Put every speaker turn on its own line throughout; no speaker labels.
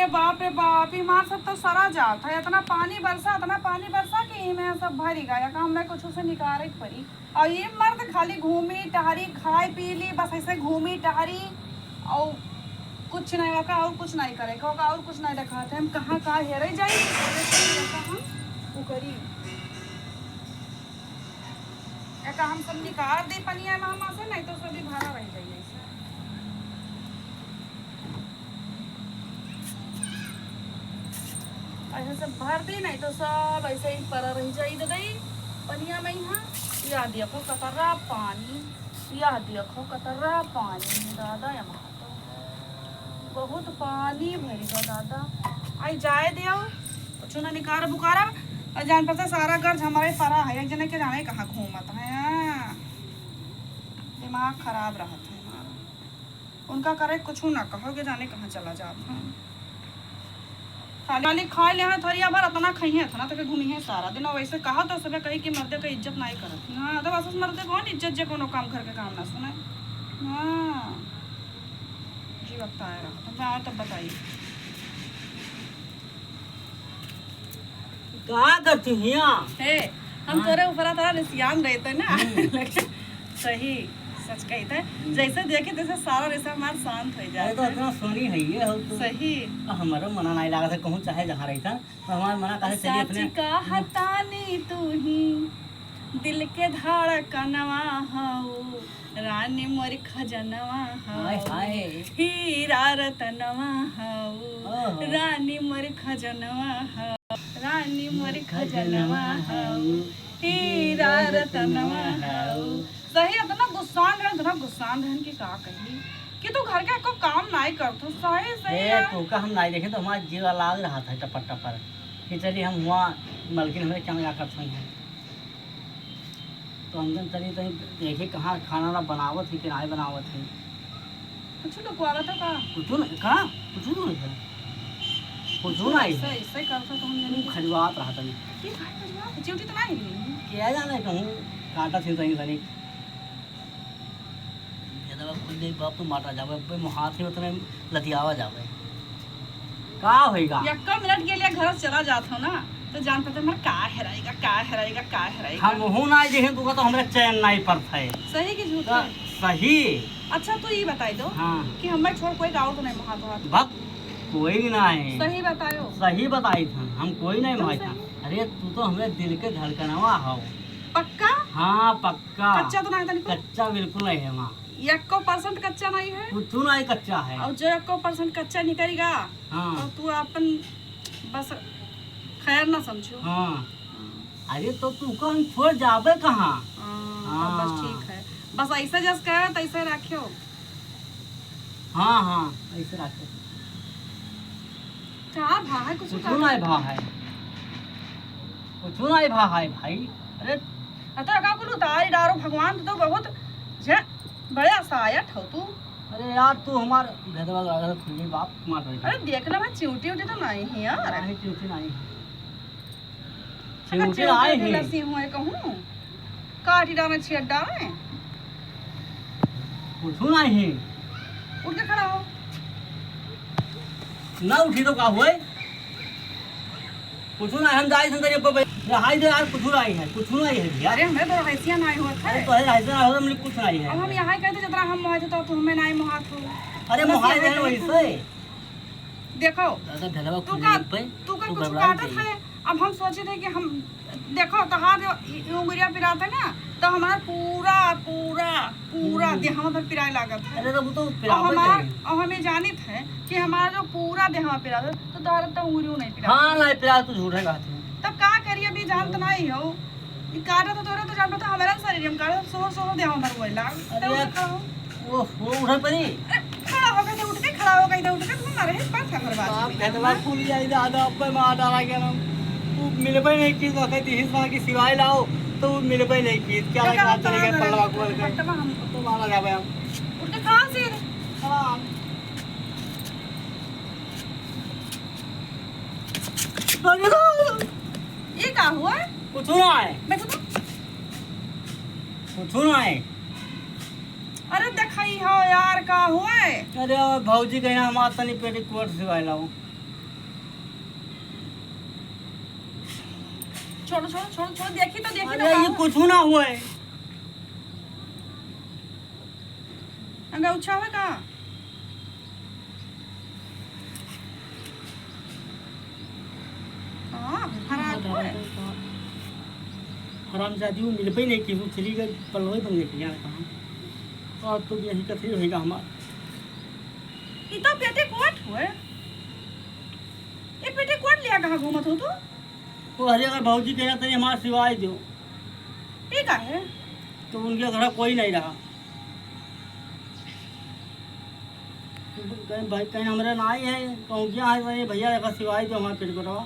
रे बाप, हमार सब तो सरा जात है। इतना पानी बरसा कि इमे सब भरी गया का हमने कुछ से निकाले पड़ी। और ये मर्द खाली घूमी टहरी, खाई पी ली, बस ऐसे घूमी टहरी और कुछ नहीं होगा और कुछ नहीं करे होगा और कुछ नहीं दिखाते। हम कहाँ कहाँ हेरे जाई हम वो करी एका हम सब निकाल दे पनिया मामा से, नहीं तो सभी भरा रह जाइए। ऐसे सब भर दी, नहीं तो सब ऐसे ही पर रह जाई दई पनिया में। यहाँ या देखो कतरा पानी, या देखो कतरा पानी दादा, यहाँ तो बहुत पानी भरी गो दादा। आई जाए दियो कुछ ना निकार बुकारा और जान पता सारा गर्ज हमारे परा है। एक जने के जाने कहाँ घूमत है, दिमाग खराब रहत है हमारा। उनका करे कुछ ना कहोगे, जाने कहाँ चला जात है। खाली खाए ले थरिया भर इतना खाइए था ना तो घूमी है सारा दिन। और वैसे कहा तो सब कही कि मर्दे का इज्जत नहीं करत। हाँ तो बस मर्दे कौन इज्जत जे कोनो काम करके काम ना सुने। हाँ जी वक्त आया रहा तो मैं तब बताइए
क्या करती
है। हम तोरे ऊपर तारा रिसियान रहते ना सही सच कहते हैं। जैसे देखे तैसे सारा रिश्ता हमारा शांत हो जाए।
तो इतना सोनी है ये हो तो
सही।
हमारा मना नहीं लगा था कहूँ चाहे जहाँ रहता तो हमारा मना कहे चलिए अपने
का हतानी तू ही दिल के धड़कनवा हऊ, रानी मोर खजनवा हऊ, हीरा रतनवा हऊ, रानी मोर खजनवा हऊ, रानी मोर खजनवा हऊ, हीरा रतनवा हऊ। सही इतना गुस्सान रहन की का कही कि तू घर के को काम नहीं करतो। सही सही
तो का हम नहीं देखे तो हमारा जीव लाग रहा था टपर टपर कि चलिए हम वहाँ मलकिन हमें क्या क्या करते हैं। तो हम चलिए तो देखिए कहाँ खाना ना बनावत है कि नहीं बनावत है।
कुछ तो कुआरा था का
कुछ नहीं कहाँ कुछ नहीं है, कुछ नहीं है।
सही करता तो हम
खजवात रहा था
ये खजवात ड्यूटी तो नहीं ली
क्या जाने कहूँ काटा थी सही सही खुद बाप तो मारा जावे हाथ ही उतने लतियावा जावे का होएगा।
यक्का मिनट के लिए घर चला जाता ना तो जान पता मर का हेराएगा।
हम हो ना देखे तो हमरा चैन नहीं पड़ता है।
सही कि झूठ
सही।
अच्छा तो ये बताई दो
हाँ
कि हमें छोड़ कोई गाँव तो नहीं वहाँ तो
भक्त कोई नहीं।
सही बतायो।
सही बताई था हम कोई नहीं माई था। अरे तू तो हमें दिल के धड़कनवा हो।
पक्का?
हाँ पक्का।
कच्चा तो नहीं था?
कच्चा बिल्कुल नहीं है वहाँ।
1% कच्चा नहीं है।
कुछ नहीं कच्चा है।
और जो 1% कच्चा निकलेगा
हाँ
तो तू अपन बस खैर ना समझो।
हाँ अरे तो तू कौन छोड़ जावे कहाँ।
बस ठीक है, बस ऐसे जस कहे तैसे रखियो।
हाँ ऐसे रखो।
क्या भा है? कुछ
नहीं भा है, कुछ नहीं भा है भाई। अरे
तो का कुल उतार डारो भगवान तो बहुत बड़ा सायट हो तू।
अरे यार तू हमार भेदवा लगा खुली बाप मार रही।
अरे देखना भाई चिमटी उटी तो नहीं है यार।
नहीं चिमटी नहीं है,
चिमटी आई है लसी हुए कहूं काटी डालना छेड़ डाले
कुछ नहीं है।
उठ के खड़ा हो
ना उठी तो का हुए कुछ नहीं। हम जाए संतरे पे हाय दे यार कुछ नहीं है, कुछ नहीं है यार।
अरे हमें तो हैसियत नहीं हुआ था।
तो है ऐसा ना हो मतलब कुछ नहीं है।
अब हम यहाँ कहते जतरा हम मोहात तो तू हमें नहीं मोहात हो।
अरे मोहात है वैसे
देखो
दादा भेदवा
तू का कुछ काटत है। अब हम सोचे थे कि हम देखो तहार उंगलियां पिराते ना तो हमारा पूरा देह पर पिराए लागत है।
अरे तो वो तो पिरावे
और हमें जानित है कि हमारा जो पूरा देह पिरा तो तोहरा तो उंगलियों नहीं पिरा।
हाँ नहीं पिरा तो झूठ है बात।
तब का करिए अभी जान तो नहीं हो काटा तो तोरे तो जान पता हमारा शरीर में काटा सोहर देह पर होए लाग।
अरे वो उठे पड़ी
खड़ा हो गए उठ के तुम ना रहे पर खबर बात
आप कहते फूल जाए दादा अब मार डाला क्या नाम तू मिल पे नहीं की तो कहती हिस्सा की सिवाय लाओ तो मिल पे नहीं की क्या लगा चलेगा पल्ला को बोल हम तो मारा जावे हम
उठ के कहां से
हां
ये क्या हुआ?
कुछ ना है,
बैठो तो।
कुछ ना है।
अरे दिखाई हो यार का हुआ है?
अरे भौजी कहना हम तनी पेटी कोट सिवाय लाओ।
छोड़ो छोड़ो छोड़ो छोड़ो, देखी तो देखी
अरे ये कुछ ना हुआ है।
अंगा उछा हुआ का
हरामजादी हूँ, मिल पे नहीं की हूँ, चली गई पलवे बन गई यार कहाँ। और तो यही कथी होगा हमारा।
ये तो पेटे कोट हुए, ये पेटे कोट लिया कहाँ घूमत हो तू?
वो हरे अगर भाजी कहना तो हमारा सिवाय दो,
ये का है?
तो उनके घर कोई नहीं रहा। कहीं भाई कहीं हमारे ना ही है, कहूँ क्या है भैया का सिवाय दो हमारे पेट को रहा।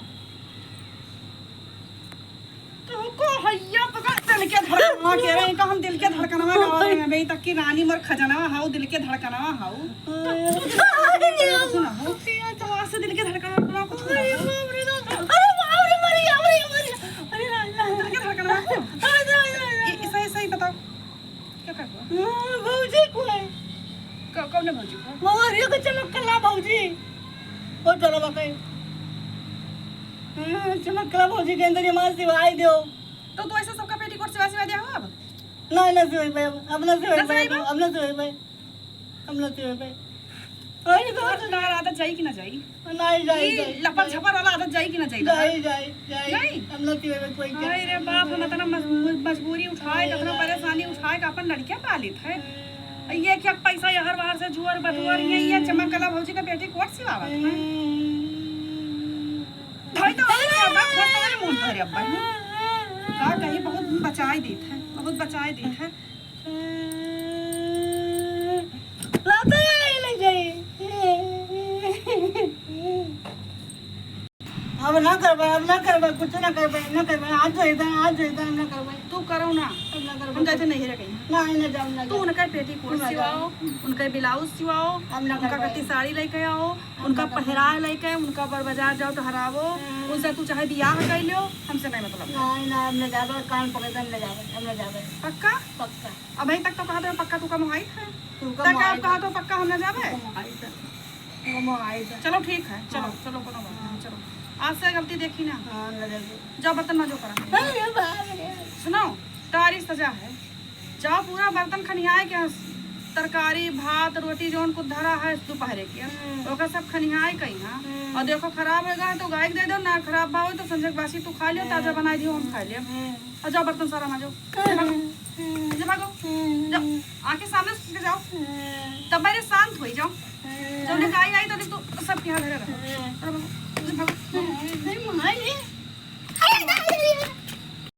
तुमको हैया पकड़ दिल के धड़कनवा कह रहे हैं का हम दिल के धड़कनवा गावा रहे हैं भाई, तक की रानी मर खजनवा हाउ दिल के धड़कनवा हाउ सुना हो तो आज से दिल के धड़कनवा को अरे बाप रे मरी अरे दिल के धड़कनवा सही सही बताओ क्या कर हुआ?
भाजी को है
कौन है भौजी को?
वो हरियो के चमक कला भाजी, वो चलो बके चमक कला भाजी के अंदर हमारे सिवाय दो।
तो ऐसा सबका पेटीकोट सिवा सिवा दिया हो अब?
नहीं ना सिवाय भाई, अपना सिवाय भाई, अपना सिवाय भाई, अपना सिवाय भाई। अरे तो
ना आदत जाई कि ना जाई?
नहीं जाई
ये लपन छपन वाला आदत जाई कि ना जाई?
जाई अपना सिवाय भाई कोई क्या।
अरे बाप हम इतना मजबूरी उठाए, कितना परेशानी उठाए का अपन लड़कियां पालित है। ये क्या पैसा यहर बाहर से जुअर बटुअर ये चमक कला भौजी का पेटीकोट सिवावत है। भाई तो मेरे मुंह पर अब्बा का कहीं बहुत बचाई देत है, बहुत बचाई देत है।
लाते ही नहीं जाई। अब ना कर भाई, अब ना कर भाई, कुछ ना कर भाई, ना कर भाई, आज जो इधर ना कर भाई।
तू करो ना,
अब ना कर
हम जाते नहीं रह कहीं।
ना जाओ ना
तू उनका पेटीकोट सिवाओ, उनका ब्लाउज सिवाओ, उनका कति साड़ी लेके आओ, उनका पहराव लेके, उनका बाजार जाओ तो हरावो, उनसे तू चाहे बियाह कर लो, हमसे नहीं मतलब।
ना हमने जावे कान पकड़ के हमने जावे
पक्का?
पक्का।
अभी तक तो कहा था पक्का, तू का मोहाई है
तू का
तक आप कहा तो पक्का हम ना जावे।
मोहाई
चलो ठीक है, चलो चलो कोनो बात नहीं, चलो आज से गलती देखी ना।
हां लगे
जाओ बर्तन मांजो करा।
अरे बाप रे
सुनो तारी सजा है, जाओ पूरा बर्तन खनियाए के तरकारी भात रोटी जोन कुछ धरा है दोपहर के ओका सब खनियाए कहीं। हाँ और देखो खराब होगा तो गाय दे दो, ना खराब भाव तो संजय बासी तू खा लियो, ताजा बना दियो हम खा लियो। और जाओ बर्तन सारा मांजो, भागो जाओ, आके सामने से जाओ, तब मेरे शांत हो जाओ। जब गाय आई तो तू सब यहाँ घर रहो, भागो।